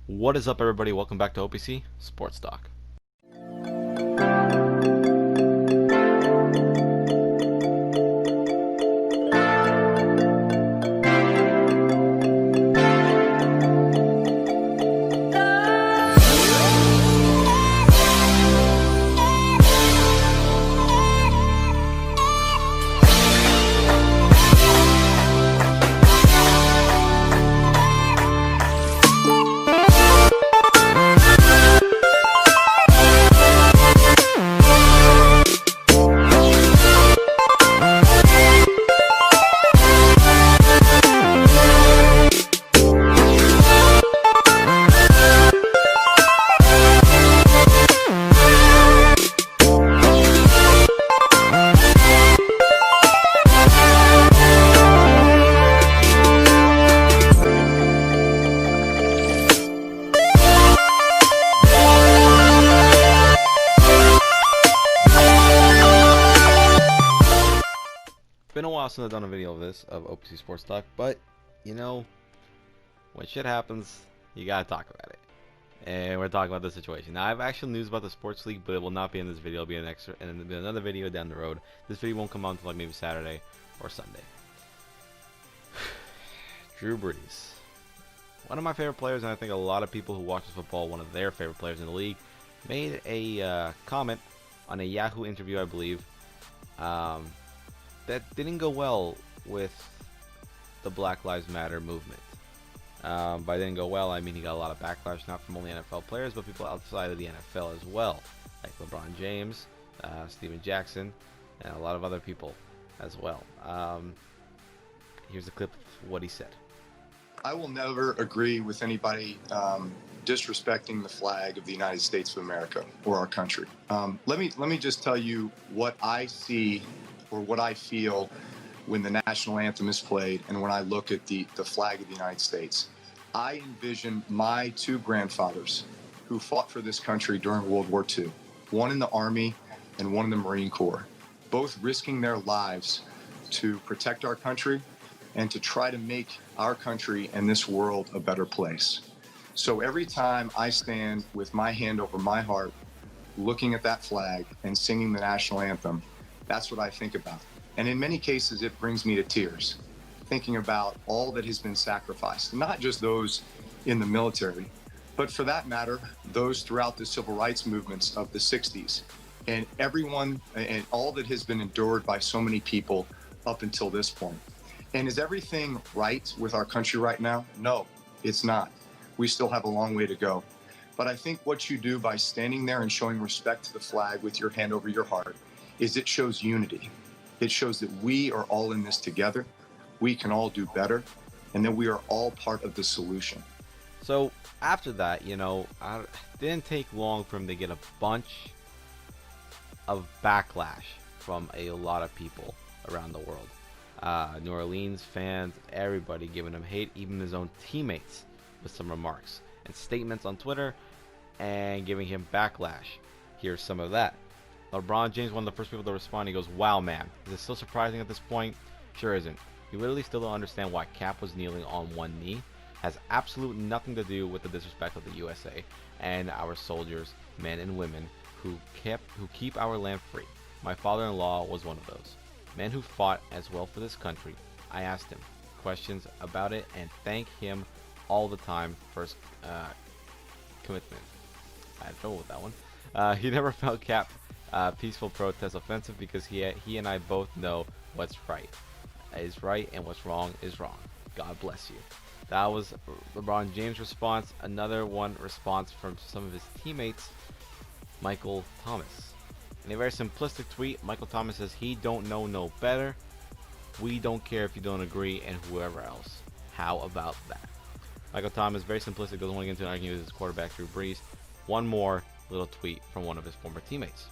What is up, everybody? Welcome back to OPC Sports Talk. Been a while since I've done a video of this, of OPC Sports Talk, but, you know, when shit happens, you gotta talk about it. And we're talking about the situation. Now, I have actual news about the sports league, but it will not be in this video. It'll be an extra, and it'll be another video down the road. This video won't come out until like maybe Saturday or Sunday. Drew Brees. One of my favorite players, and I think a lot of people who watch football, one of their favorite players in the league, made a comment on a Yahoo interview, I believe, that didn't go well with the Black Lives Matter movement. By didn't go well, I mean he got a lot of backlash, not from only NFL players, but people outside of the NFL as well, like LeBron James, Steven Jackson, and a lot of other people as well. Here's a clip of what he said. I will never agree with anybody disrespecting the flag of the United States of America or our country. Let me just tell you what I see or what I feel when the national anthem is played and when I look at the flag of the United States. I envision my two grandfathers who fought for this country during World War II, one in the Army and one in the Marine Corps, both risking their lives to protect our country and to try to make our country and this world a better place. So every time I stand with my hand over my heart, looking at that flag and singing the national anthem, that's what I think about. And in many cases, it brings me to tears, thinking about all that has been sacrificed, not just those in the military, but for that matter, those throughout the civil rights movements of the 60s, and everyone and all that has been endured by so many people up until this point. And is everything right with our country right now? No, it's not. We still have a long way to go. But I think what you do by standing there and showing respect to the flag with your hand over your heart is it shows unity. It shows that we are all in this together, we can all do better, and that we are all part of the solution. So after that, you know, it didn't take long for him to get a bunch of backlash from a lot of people around the world. New Orleans fans, everybody giving him hate, even his own teammates with some remarks and statements on Twitter and giving him backlash. Here's some of that. LeBron James, one of the first people to respond, he goes, "Wow, man, is it still surprising at this point? Sure isn't. You literally still don't understand why Cap was kneeling on one knee. Has absolutely nothing to do with the disrespect of the USA and our soldiers, men and women, who keep our land free. My father-in-law was one of those men who fought as well for this country. I asked him questions about it and thank him all the time for his commitment." I had trouble with that one. He never felt Cap peaceful protest offensive because he and I both know what's right is right and what's wrong is wrong. God bless you. That was LeBron James' response. Another one response from some of his teammates, Michael Thomas. In a very simplistic tweet, Michael Thomas says he don't know no better. We don't care if you don't agree, and whoever else. How about that? Michael Thomas, very simplistic, doesn't want to get into an argument with his quarterback, Drew Brees. One more little tweet from one of his former teammates.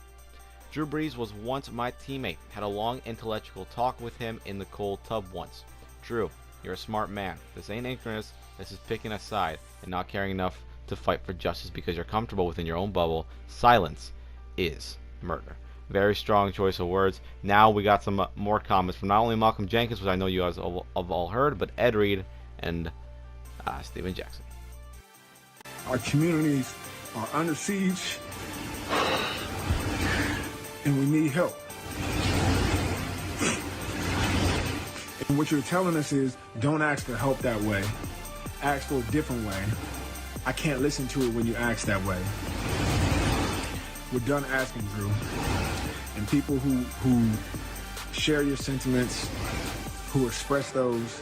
Drew Brees was once my teammate. Had a long intellectual talk with him in the cold tub once. Drew, you're a smart man. This ain't ignorance. This is picking a side and not caring enough to fight for justice because you're comfortable within your own bubble. Silence is murder. Very strong choice of words. Now we got some more comments from not only Malcolm Jenkins, which I know you guys have all heard, but Ed Reed and Steven Jackson. Our communities are under siege, and we need help. And what you're telling us is, don't ask for help that way. Ask for a different way. I can't listen to it when you ask that way. We're done asking, Drew. And people who share your sentiments, who express those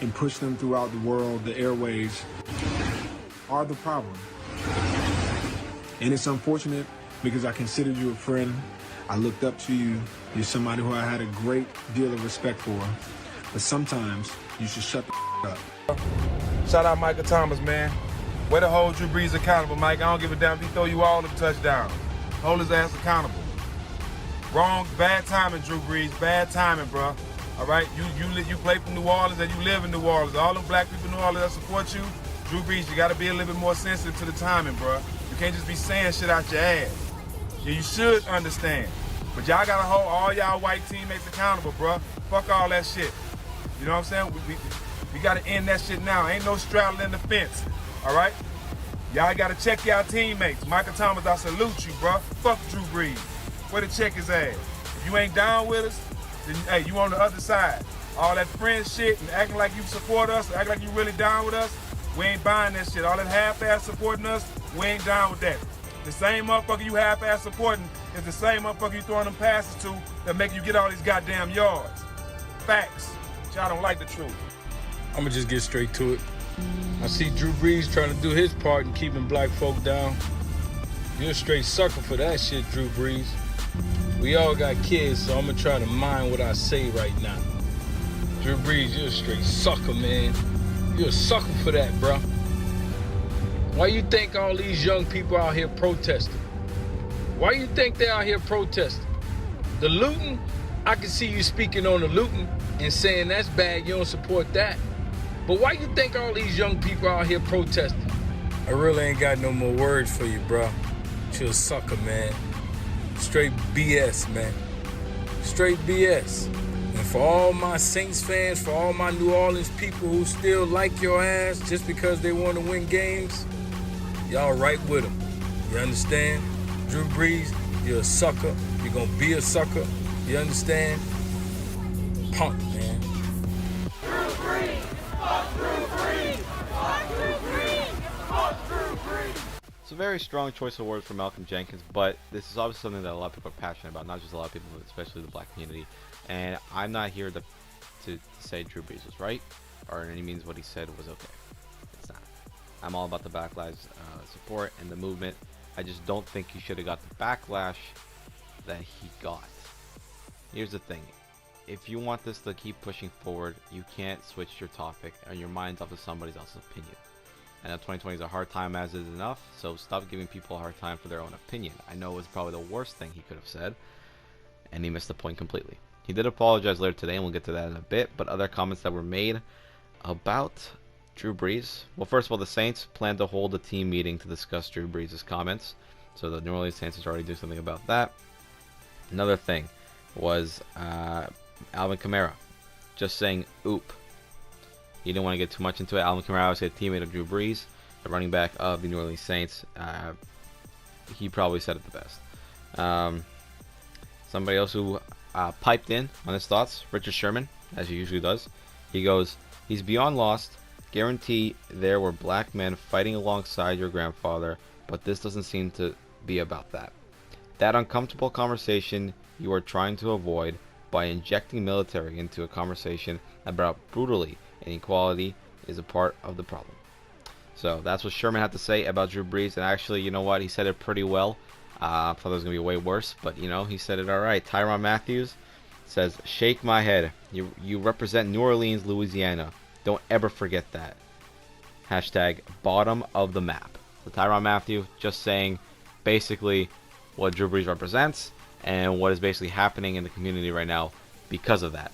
and push them throughout the world, the airwaves, are the problem. And it's unfortunate because I considered you a friend. I looked up to you. You're somebody who I had a great deal of respect for. But sometimes you should shut the up. Shout out Michael Thomas, man. Way to hold Drew Brees accountable, Mike. I don't give a damn if he throw you all the touchdowns. Hold his ass accountable. Wrong, bad timing, Drew Brees. Bad timing, bro. All right, you play for New Orleans and you live in New Orleans. All them black people in New Orleans that support you, Drew Brees, you got to be a little bit more sensitive to the timing, bro. You can't just be saying shit out your ass. Yeah, you should understand. But y'all got to hold all y'all white teammates accountable, bro. Fuck all that shit. You know what I'm saying? We got to end that shit now. Ain't no straddling the fence, all right? Y'all got to check y'all teammates. Michael Thomas, I salute you, bro. Fuck Drew Brees. Way to check his ass. If you ain't down with us, then, hey, you on the other side. All that friend shit and acting like you support us, acting like you really down with us, we ain't buying that shit. All that half-ass supporting us, we ain't down with that. The same motherfucker you half-ass supporting is the same motherfucker you throwing them passes to that make you get all these goddamn yards. Facts. Y'all don't like the truth. I'ma just get straight to it. I see Drew Brees trying to do his part in keeping black folk down. You're a straight sucker for that shit, Drew Brees. We all got kids, so I'm gonna try to mind what I say right now. Drew Brees, you're a straight sucker, man. You're a sucker for that, bro. Why you think all these young people out here protesting? Why you think they out here protesting? The looting, I can see you speaking on the looting and saying that's bad, you don't support that. But why you think all these young people out here protesting? I really ain't got no more words for you, bro. You're a sucker, man. Straight BS, man. Straight BS. And for all my Saints fans, for all my New Orleans people who still like your ass just because they want to win games, y'all right with them. You understand? Drew Brees, you're a sucker. You're going to be a sucker. You understand? Punk, man. Drew Brees! Fuck Drew Brees! Fuck Drew Brees! Fuck Drew Brees! It's a very strong choice of words from Malcolm Jenkins, but this is obviously something that a lot of people are passionate about, not just a lot of people, especially the black community. And I'm not here to say Drew Brees was right, or in any means what he said was okay. It's not. I'm all about the backlash support and the movement. I just don't think he should have got the backlash that he got. Here's the thing. If you want this to keep pushing forward, you can't switch your topic and your minds off to somebody else's opinion. I know 2020 is a hard time as is enough, so stop giving people a hard time for their own opinion. I know it was probably the worst thing he could have said, and he missed the point completely. He did apologize later today, and we'll get to that in a bit, but other comments that were made about Drew Brees. Well, first of all, the Saints plan to hold a team meeting to discuss Drew Brees' comments, so the New Orleans Saints is already doing something about that. Another thing was Alvin Kamara just saying oop. He didn't want to get too much into it. Alvin Kamara was a teammate of Drew Brees, the running back of the New Orleans Saints. He probably said it the best. Somebody else who piped in on his thoughts, Richard Sherman, as he usually does. He goes, he's beyond lost. Guarantee there were black men fighting alongside your grandfather, but this doesn't seem to be about that. That uncomfortable conversation you are trying to avoid by injecting military into a conversation about brutally inequality is a part of the problem. So that's what Sherman had to say about Drew Brees, and actually, you know what, he said it pretty well. I thought it was going to be way worse, but you know, he said it alright. Tyrann Matthews says, shake my head. You represent New Orleans, Louisiana. Don't ever forget that. Hashtag bottom of the map. So Tyrann Matthew just saying basically what Drew Brees represents and what is basically happening in the community right now because of that.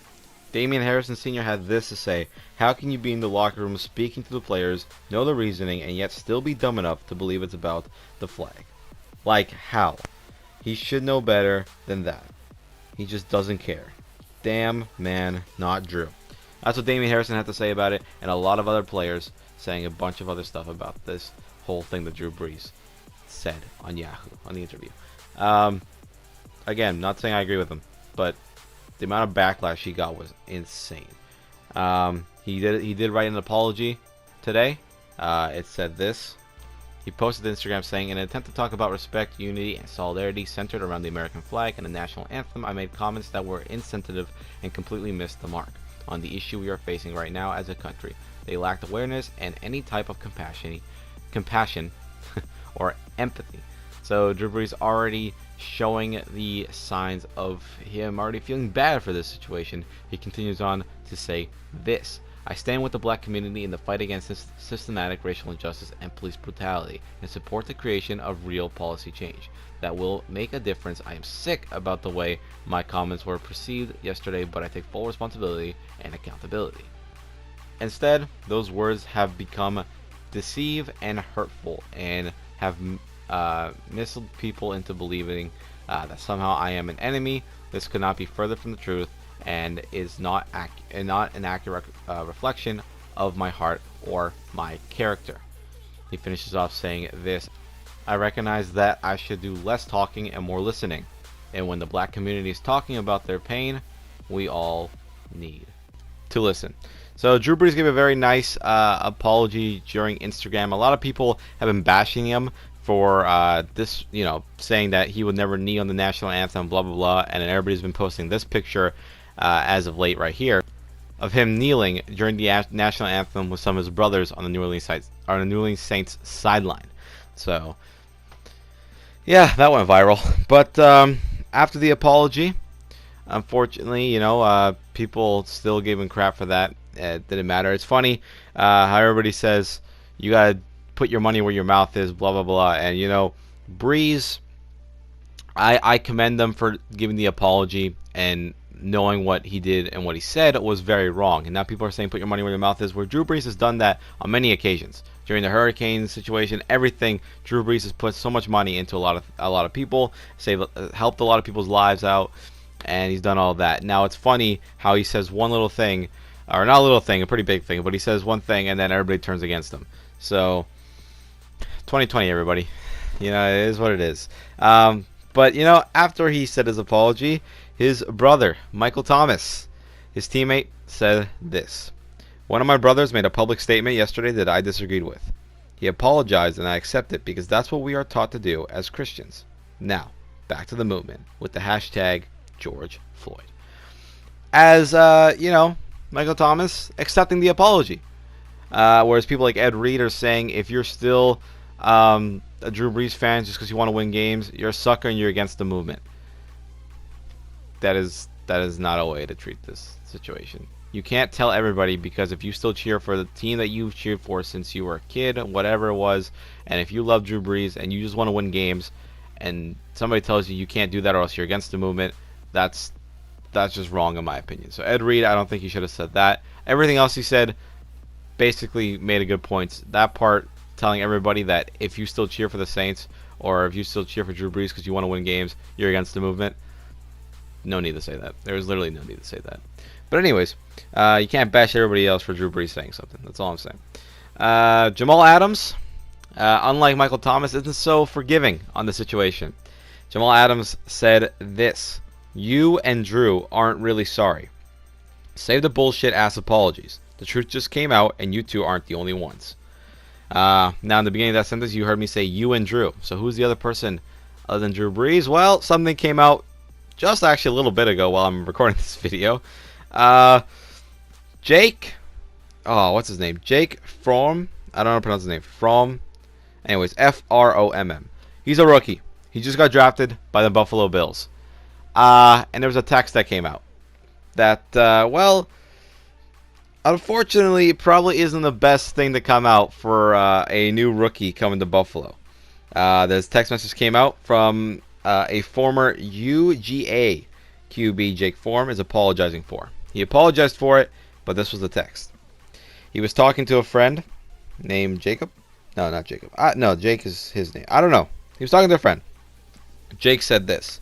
Damian Harrison Sr. had this to say, how can you be in the locker room speaking to the players, know the reasoning, and yet still be dumb enough to believe it's about the flag? Like, how? He should know better than that. He just doesn't care. Damn, man, not Drew. That's what Damian Harrison had to say about it, and a lot of other players saying a bunch of other stuff about this whole thing that Drew Brees said on Yahoo on the interview. Again, not saying I agree with him, but the amount of backlash he got was insane. He did write an apology today. It said this. He posted to Instagram saying, in an attempt to talk about respect, unity, and solidarity centered around the American flag and the national anthem, I made comments that were insensitive and completely missed the mark on the issue we are facing right now as a country. They lacked awareness and any type of compassion or empathy. So Drew Brees already showing the signs of him already feeling bad for this situation. He continues on to say this. I stand with the black community in the fight against systematic racial injustice and police brutality and support the creation of real policy change that will make a difference. I am sick about the way my comments were perceived yesterday, but I take full responsibility and accountability. Instead, those words have become deceive and hurtful and have misled people into believing that somehow I am an enemy. This could not be further from the truth and is not an accurate reflection of my heart or my character. He finishes off saying this. I recognize that I should do less talking and more listening. And when the black community is talking about their pain, we all need to listen. So Drew Brees gave a very nice apology during Instagram. A lot of people have been bashing him for this, saying that he would never knee on the national anthem, blah, blah, blah. And everybody's been posting this picture as of late right here of him kneeling during the national anthem with some of his brothers on the New Orleans Saints sideline. So, yeah, that went viral. But after the apology, unfortunately, people still gave him crap for that. It didn't matter. It's funny how everybody says you gotta put your money where your mouth is, blah, blah, blah. And, Brees, I commend them for giving the apology and knowing what he did and what he said was very wrong. And now people are saying put your money where your mouth is, where Drew Brees has done that on many occasions. During the hurricane situation, everything, Drew Brees has put so much money into a lot of people, helped a lot of people's lives out, and he's done all that. Now it's funny how he says one little thing, or not a little thing, a pretty big thing, but he says one thing and then everybody turns against him. So 2020, everybody, it is what it is. But after he said his apology, his brother, Michael Thomas, his teammate, said this. One of my brothers made a public statement yesterday that I disagreed with. He apologized and I accept it because that's what we are taught to do as Christians. Now, back to the movement with the hashtag George Floyd. As, Michael Thomas accepting the apology. Whereas people like Ed Reed are saying if you're still a Drew Brees fan just because you want to win games, you're a sucker and you're against the movement. That is not a way to treat this situation. You can't tell everybody, because if you still cheer for the team that you've cheered for since you were a kid, whatever it was, and if you love Drew Brees and you just want to win games, and somebody tells you can't do that or else you're against the movement, that's just wrong in my opinion. So Ed Reed, I don't think he should have said that. Everything else he said basically made a good point. That part, telling everybody that if you still cheer for the Saints or if you still cheer for Drew Brees because you want to win games, you're against the movement. No need to say that. There's literally no need to say that. But anyways, you can't bash everybody else for Drew Brees saying something. That's all I'm saying. Jamal Adams, unlike Michael Thomas, isn't so forgiving on the situation. Jamal Adams said this. You and Drew aren't really sorry. Save the bullshit ass apologies. The truth just came out and you two aren't the only ones. Now in the beginning of that sentence you heard me say you and Drew. So who's the other person other than Drew Brees? Well, something came out just actually a little bit ago while I'm recording this video. Jake, what's his name? Jake Fromm. I don't know how to pronounce his name. Fromm. Anyways, Fromm. He's a rookie. He just got drafted by the Buffalo Bills. And there was a text that came out that, unfortunately, it probably isn't the best thing to come out for a new rookie coming to Buffalo. This text message came out from a former UGA QB Jake Fromm is apologizing for. He apologized for it, but this was the text. He was talking to a friend named Jacob. No, not Jacob. No, Jake is his name. I don't know. He was talking to a friend. Jake said this.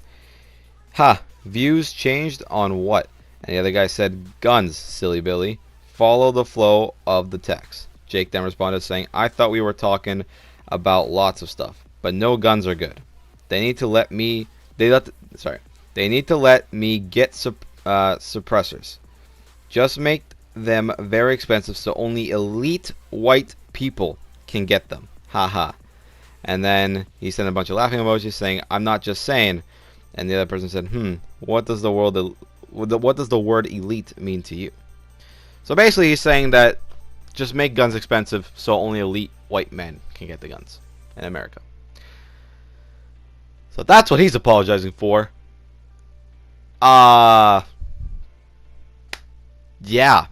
Views changed on what? And the other guy said, guns, silly Billy. Follow the flow of the text. Jake then responded saying, I thought we were talking about lots of stuff, but no guns are good. They need to let me they need to let me get suppressors. Just make them very expensive so only elite white people can get them. Haha. And then he sent a bunch of laughing emojis saying, I'm not just saying. And the other person said, what does the word elite mean to you? So basically he's saying that just make guns expensive so only elite white men can get the guns in America. So that's what he's apologizing for. Yeah,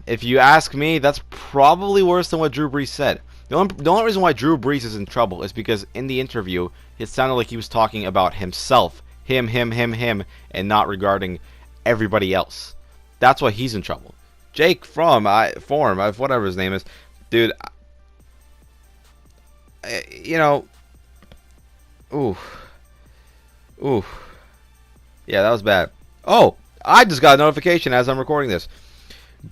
if you ask me, that's probably worse than what Drew Brees said. The only reason why Drew Brees is in trouble is because in the interview, it sounded like he was talking about himself. Him, and not regarding everybody else. That's why he's in trouble. Jake whatever his name is, dude, ooh. Yeah, that was bad. Oh, I just got a notification as I'm recording this.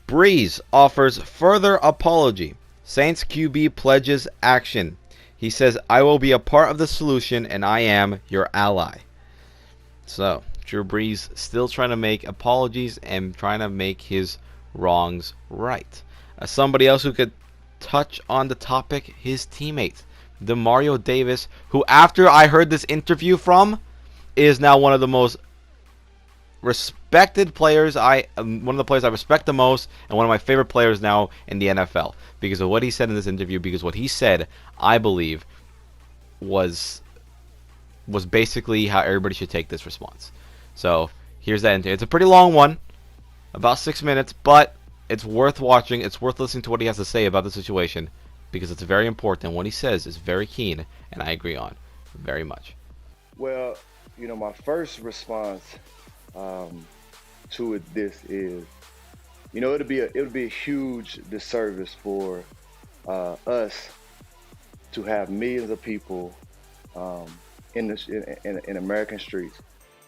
Brees offers further apology. Saints QB pledges action. He says, I will be a part of the solution and I am your ally. So, Drew Brees still trying to make apologies and trying to make his wrongs right. Somebody else who could touch on the topic, his teammate, Demario Davis, who after I heard this interview from, is now one of the most respected players. One of the players I respect the most, and one of my favorite players now in the NFL because of what he said in this interview. Because what he said, I believe, was basically how everybody should take this response. So here's that interview. It's a pretty long one, about 6 minutes, but it's worth watching. It's worth listening to what he has to say about the situation because it's very important. What he says is very keen, and I agree on very much. Well, my first response to this is, it'll be a huge disservice for us to have millions of people in American streets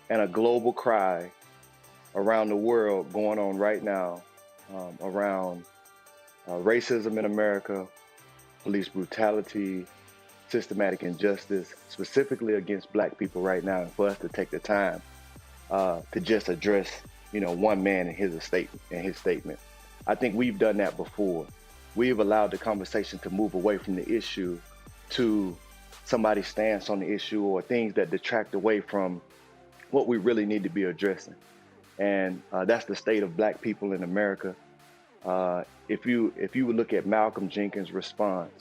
and a global cry around the world going on right now around racism in America, police brutality, systematic injustice, specifically against black people right now, and for us to take the time to just address, one man in his statement. I think we've done that before. We've allowed the conversation to move away from the issue to somebody's stance on the issue or things that detract away from what we really need to be addressing. And that's the state of black people in America. If you would look at Malcolm Jenkins' response,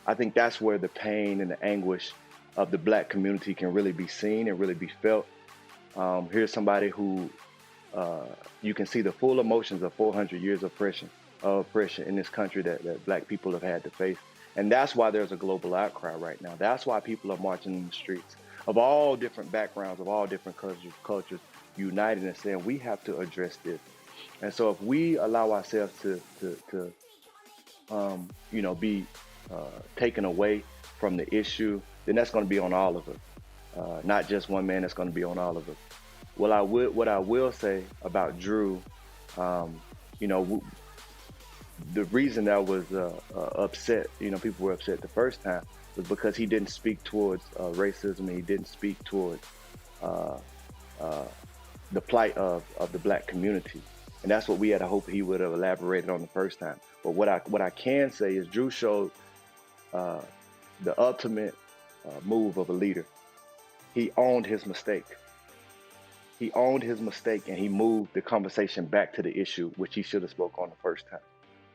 I think that's where the pain and the anguish of the black community can really be seen and really be felt. Here's somebody who you can see the full emotions of 400 years of oppression in this country that black people have had to face. And that's why there's a global outcry right now. That's why people are marching in the streets of all different backgrounds, of all different cultures, united and saying we have to address this. And so if we allow ourselves to be taken away from the issue, then that's going to be on all of us. Not just one man, that's going to be on all of us. What I will say about Drew, the reason I was upset, people were upset the first time, was because he didn't speak towards racism, and he didn't speak towards the plight of the black community. And that's what we had hoped he would have elaborated on the first time. But what I can say is Drew showed the ultimate move of a leader. He owned his mistake. He owned his mistake, and he moved the conversation back to the issue, which he should have spoke on the first time.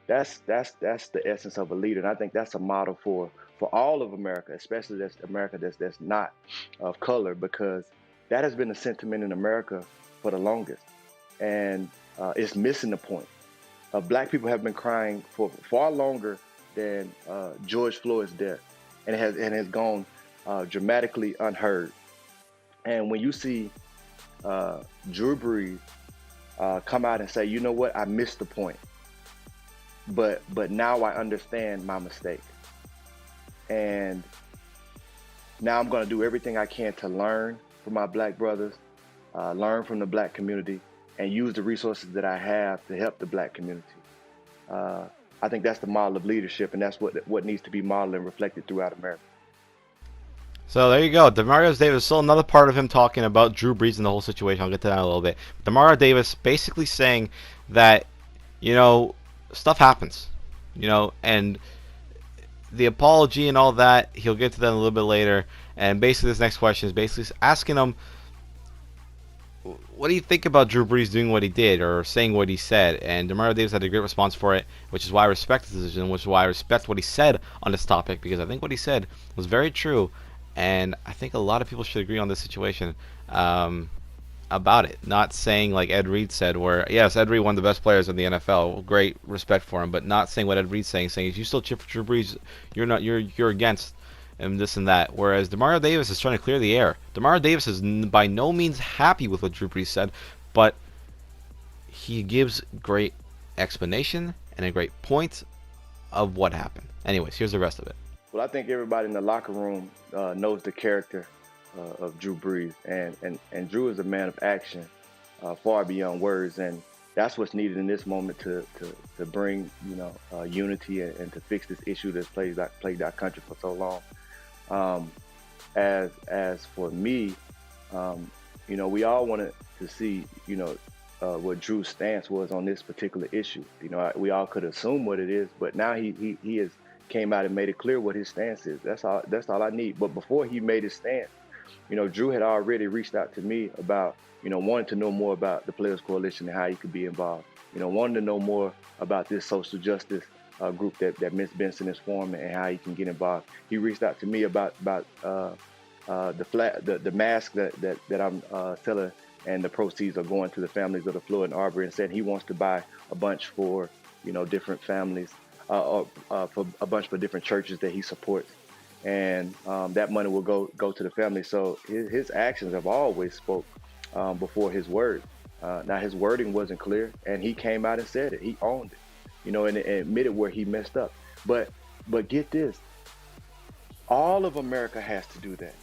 That's the essence of a leader, and I think that's a model for all of America, especially that's America that's not of color, because that has been the sentiment in America for the longest, and it's missing the point. Black people have been crying for far longer than George Floyd's death, and it has gone dramatically unheard. And when you see Drew Brees come out and say, you know what, I missed the point, but now I understand my mistake, and now I'm going to do everything I can to learn from my black brothers, learn from the black community, and use the resources that I have to help the black community. I think that's the model of leadership, and that's what needs to be modeled and reflected throughout America. So there you go. Demario Davis, still another part of him talking about Drew Brees and the whole situation. I'll get to that in a little bit. Demario Davis basically saying that, stuff happens, and the apology and all that, he'll get to that a little bit later. And basically this next question is basically asking him, what do you think about Drew Brees doing what he did or saying what he said? And Demario Davis had a great response for it, which is why I respect his decision, which is why I respect what he said on this topic, because I think what he said was very true. And I think a lot of people should agree on this situation about it. Not saying like Ed Reed said, where, yes, Ed Reed, one of the best players in the NFL, great respect for him, but not saying what Ed Reed's saying if you still cheer for Drew Brees, you're against and this and that. Whereas Demario Davis is trying to clear the air. Demario Davis is by no means happy with what Drew Brees said, but he gives great explanation and a great point of what happened. Anyways, here's the rest of it. Well, I think everybody in the locker room knows the character of Drew Brees, and Drew is a man of action, far beyond words, and that's what's needed in this moment to bring unity and to fix this issue that's plagued our country for so long. As for me, we all wanted to see what Drew's stance was on this particular issue. We all could assume what it is, but now he has came out and made it clear what his stance is. That's all I need. But before he made his stance, Drew had already reached out to me about, wanting to know more about the Players Coalition and how he could be involved. Wanting to know more about this social justice group that Ms. Benson is forming and how he can get involved. He reached out to me about the mask that I'm selling, and the proceeds are going to the families of the Floyd and Arbery, and said he wants to buy a bunch for different families, for a bunch for different churches that he supports, and that money will go to the family. So his actions have always spoke before his words. Now his wording wasn't clear, and he came out and said it. He owned it, and admitted where he messed up. But get this, all of America has to do that.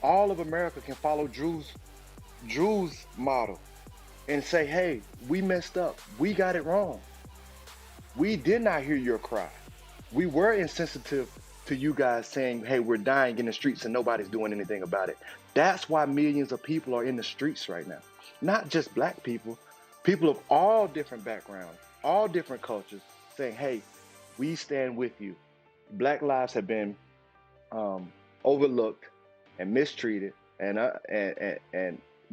All of America can follow Drew's model and say, hey, we messed up. We got it wrong. We did not hear your cry. We were insensitive to you guys saying, hey, we're dying in the streets and nobody's doing anything about it. That's why millions of people are in the streets right now. Not just black people, people of all different backgrounds, all different cultures, saying, hey, we stand with you. Black lives have been overlooked and mistreated and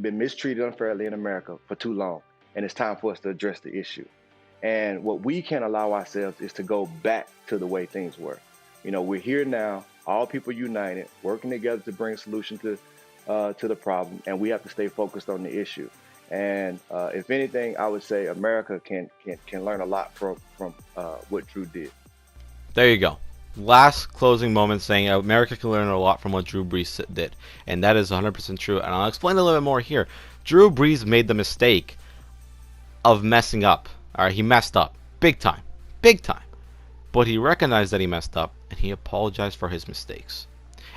been mistreated unfairly in America for too long. And it's time for us to address the issue. And what we can't allow ourselves is to go back to the way things were. We're here now, all people united, working together to bring a solution to the problem, and we have to stay focused on the issue. And if anything, I would say America can learn a lot from what Drew did. There you go. Last closing moment saying America can learn a lot from what Drew Brees did. And that is 100% true. And I'll explain a little bit more here. Drew Brees made the mistake of messing up. All right, he messed up. Big time. Big time. But he recognized that he messed up, and he apologized for his mistakes.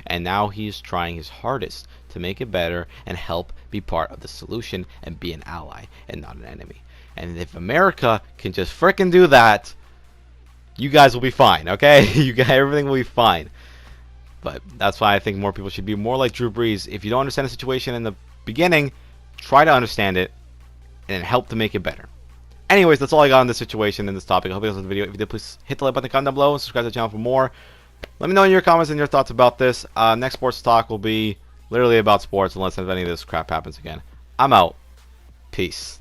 And now he's trying his hardest to make it better and help be part of the solution and be an ally and not an enemy. And if America can just frickin' do that, you guys will be fine, okay? Everything will be fine. But that's why I think more people should be more like Drew Brees. If you don't understand the situation in the beginning, try to understand it and help to make it better. Anyways, that's all I got on this situation and this topic. I hope you guys liked the video. If you did, please hit the like button, comment down below, and subscribe to the channel for more. Let me know in your comments and your thoughts about this. Next sports talk will be literally about sports unless any of this crap happens again. I'm out. Peace.